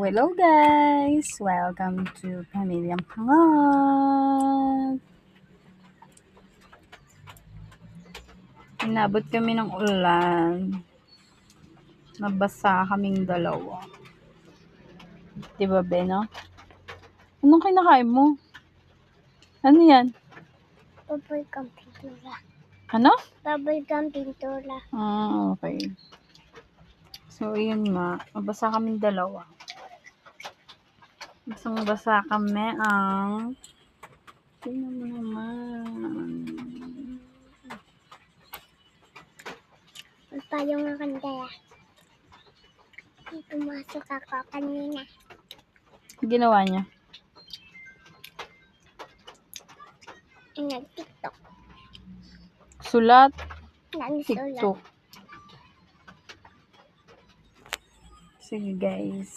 Hello guys! Welcome to Pamilyang Pangat! Inabot kami ng ulan. Nabasa kaming dalawa. Diba, Beno? Anong kinakain mo? Ano yan? Bubblegum pintura. Ano? Bubblegum pintura. Okay. So, yun nga. Nabasa kaming dalawa. Basang-basa kami ang... Tingnan mo naman. Magpayong nga kandaya. Pumasok ako kanina. Ginawa niya. Nag-tiktok. Sulat. Nagsulat. TikTok. Sige guys.